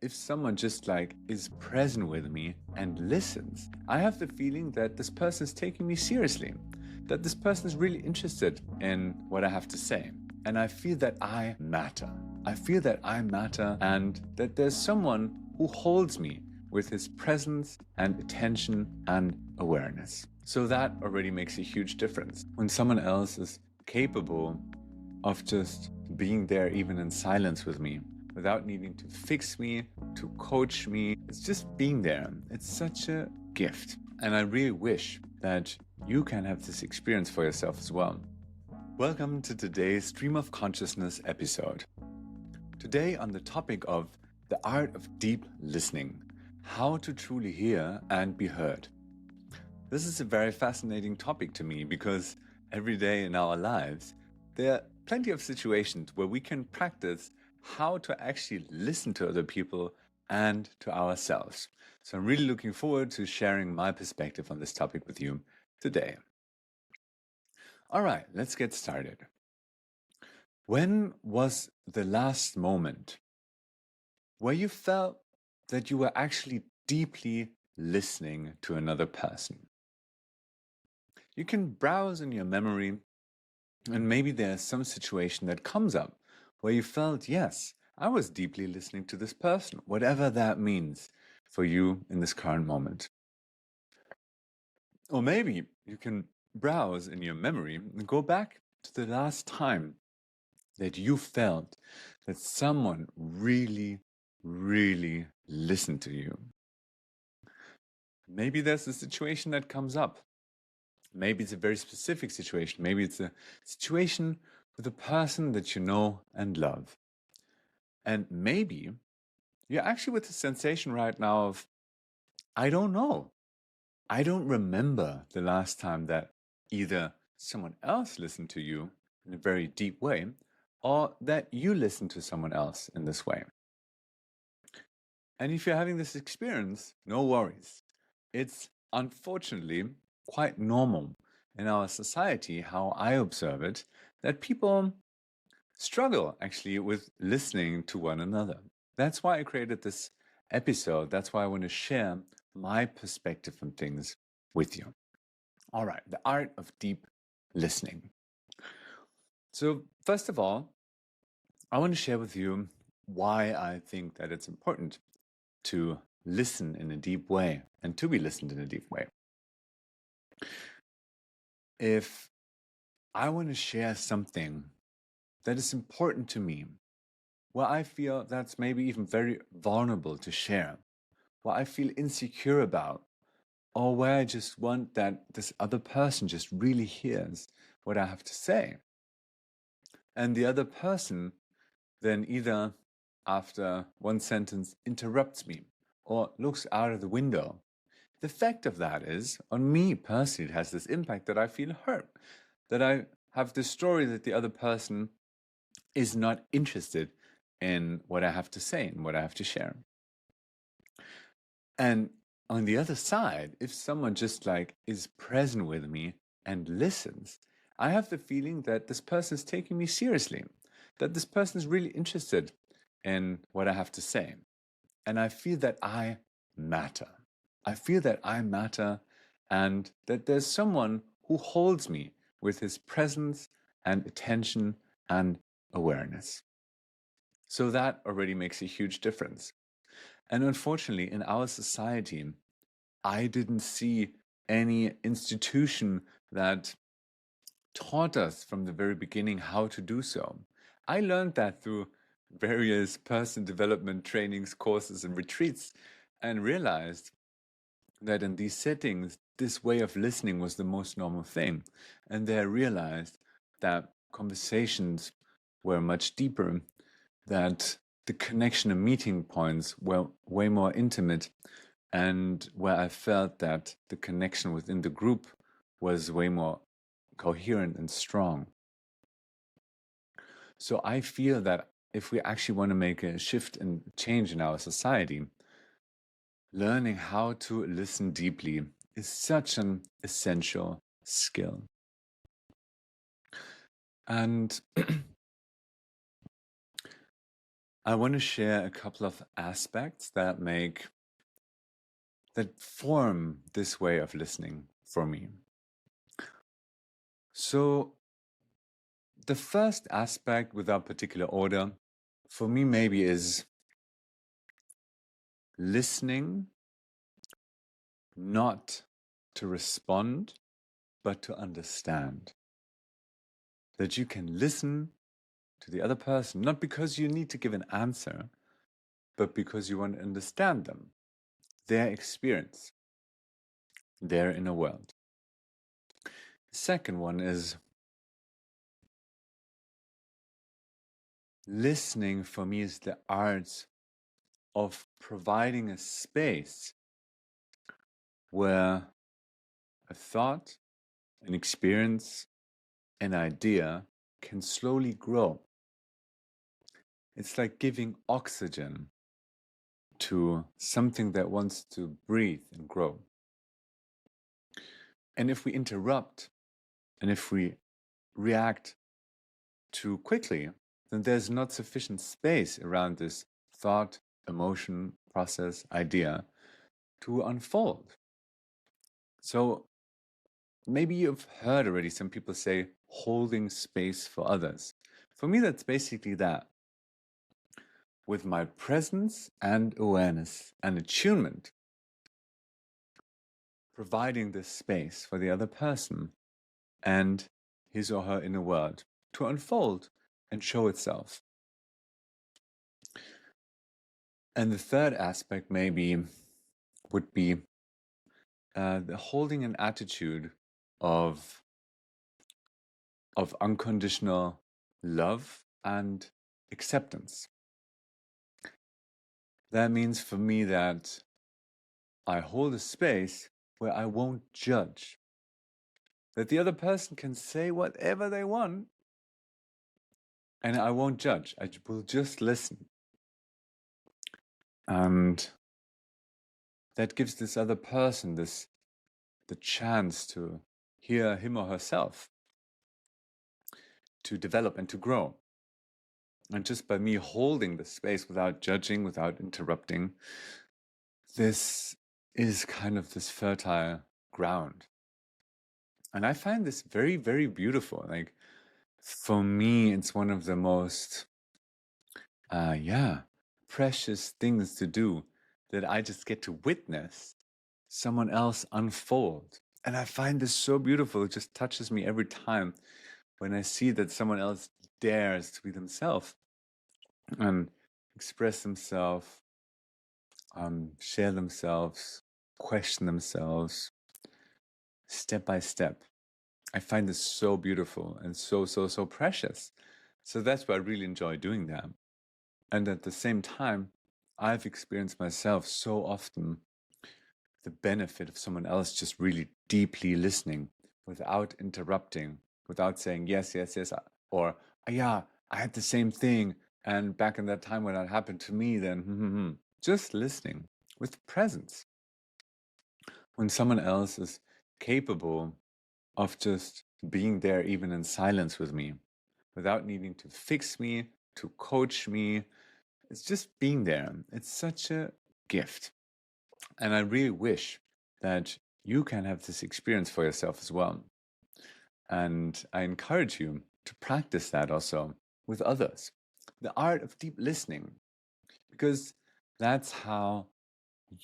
if someone just is present with me and listens, I have the feeling that this person is taking me seriously, that this person is really interested in what I have to say. And I feel that I matter. I feel that I matter and that there's someone who holds me with his presence and attention and awareness. So that already makes a huge difference. When someone else is capable of just being there even in silence with me, without needing to fix me, to coach me, it's just being there. It's such a gift. And I really wish that you can have this experience for yourself as well. Welcome to today's Stream of Consciousness episode. Today on the topic of the art of deep listening, how to truly hear and be heard. This is a very fascinating topic to me because every day in our lives, there are plenty of situations where we can practice how to actually listen to other people and to ourselves. So I'm really looking forward to sharing my perspective on this topic with you today. All right, let's get started. When was the last moment where you felt that you were actually deeply listening to another person? You can browse in your memory, and maybe there's some situation that comes up where you felt, yes, I was deeply listening to this person, whatever that means for you in this current moment. Or maybe you can browse in your memory and go back to the last time that you felt that someone really, really listened to you. Maybe there's a situation that comes up. Maybe it's a very specific situation. Maybe it's a situation with a person that you know and love. And maybe you're actually with the sensation right now of, I don't know. I don't remember the last time that either someone else listened to you in a very deep way or that you listened to someone else in this way. And if you're having this experience, no worries. It's unfortunately quite normal in our society, how I observe it, that people struggle actually with listening to one another. That's why I created this episode. That's why I want to share my perspective on things with you. All right, the art of deep listening. So, first of all, I want to share with you why I think that it's important to listen in a deep way and to be listened in a deep way. If I want to share something that is important to me, where I feel that's maybe even very vulnerable to share, where I feel insecure about, or where I just want that this other person just really hears what I have to say. And the other person then either after one sentence interrupts me or looks out of the window. The fact of that is, on me personally, it has this impact that I feel hurt, that I have this story that the other person is not interested in what I have to say and what I have to share. And on the other side, if someone just is present with me and listens, I have the feeling that this person is taking me seriously, that this person is really interested in what I have to say. And I feel that I matter. I feel that I matter and that there's someone who holds me with his presence and attention and awareness. So that already makes a huge difference. And unfortunately, in our society, I didn't see any institution that taught us from the very beginning how to do so. I learned that through various person development trainings, courses, and retreats, and realized that in these settings, this way of listening was the most normal thing. And there I realized that conversations were much deeper, that the connection and meeting points were way more intimate, and where I felt that the connection within the group was way more coherent and strong. So I feel that if we actually want to make a shift and change in our society, learning how to listen deeply is such an essential skill. And I want to share a couple of aspects that form this way of listening for me. So, the first aspect, without particular order, for me maybe is listening not to respond, but to understand. That you can listen to the other person, not because you need to give an answer, but because you want to understand them, their experience, their inner world. The second one is listening for me is the art of providing a space where a thought, an experience, an idea can slowly grow. It's like giving oxygen to something that wants to breathe and grow. And if we interrupt and if we react too quickly, then there's not sufficient space around this thought, emotion, process, idea to unfold. So maybe you've heard already some people say holding space for others. For me, that's basically that. With my presence and awareness and attunement, providing this space for the other person and his or her inner world to unfold and show itself. And the third aspect maybe would be the holding an attitude of unconditional love and acceptance. That means for me that I hold a space where I won't judge. That the other person can say whatever they want and I won't judge. I will just listen. And that gives this other person the chance to hear him or herself, to develop and to grow. And just by me holding the space without judging, without interrupting, this is kind of this fertile ground. And I find this very, very beautiful. Like, for me, it's one of the most, precious things to do, that I just get to witness someone else unfold. And I find this so beautiful. It just touches me every time when I see that someone else dares to be themselves and express themselves, share themselves, question themselves, step by step. I find this so beautiful and so precious. So that's why I really enjoy doing that. And at the same time, I've experienced myself so often the benefit of someone else just really deeply listening without interrupting, without saying yes, yes, yes, or yeah, I had the same thing. And back in that time when that happened to me, then just listening with presence. When someone else is capable of just being there, even in silence with me, without needing to fix me, to coach me, it's just being there. It's such a gift. And I really wish that you can have this experience for yourself as well. And I encourage you to practice that also with others. The art of deep listening, because that's how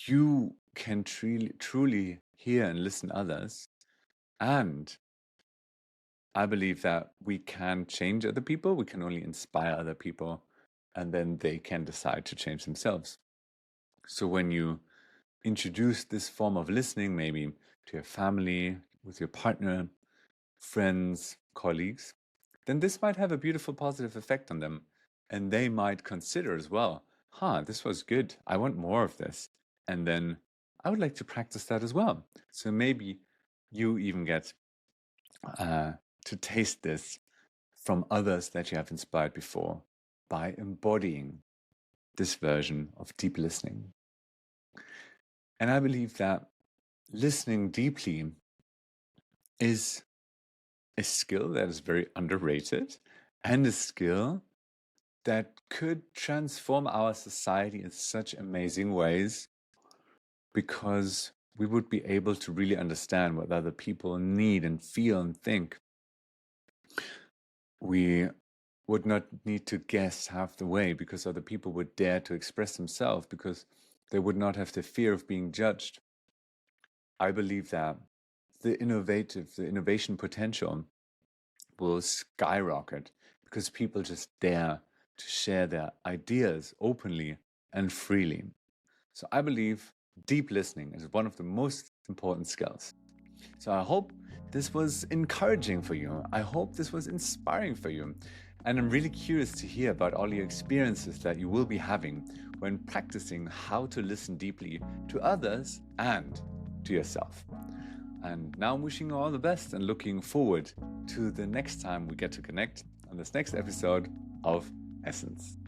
you can truly hear and listen others. And I believe that we can change other people. We can only inspire other people, and then they can decide to change themselves. So when you introduce this form of listening, maybe to your family, with your partner, friends, colleagues, then this might have a beautiful positive effect on them. And they might consider as well, this was good. I want more of this. And then I would like to practice that as well. So maybe you even get to taste this from others that you have inspired before by embodying this version of deep listening. And I believe that listening deeply is a skill that is very underrated and a skill that could transform our society in such amazing ways, because we would be able to really understand what other people need and feel and think. We would not need to guess half the way, because other people would dare to express themselves, because they would not have the fear of being judged. I believe that the innovation potential will skyrocket because people just dare to share their ideas openly and freely. So I believe deep listening is one of the most important skills. So I hope this was encouraging for you. I hope this was inspiring for you. And I'm really curious to hear about all your experiences that you will be having when practicing how to listen deeply to others and to yourself. And now I'm wishing you all the best and looking forward to the next time we get to connect on this next episode of Essence.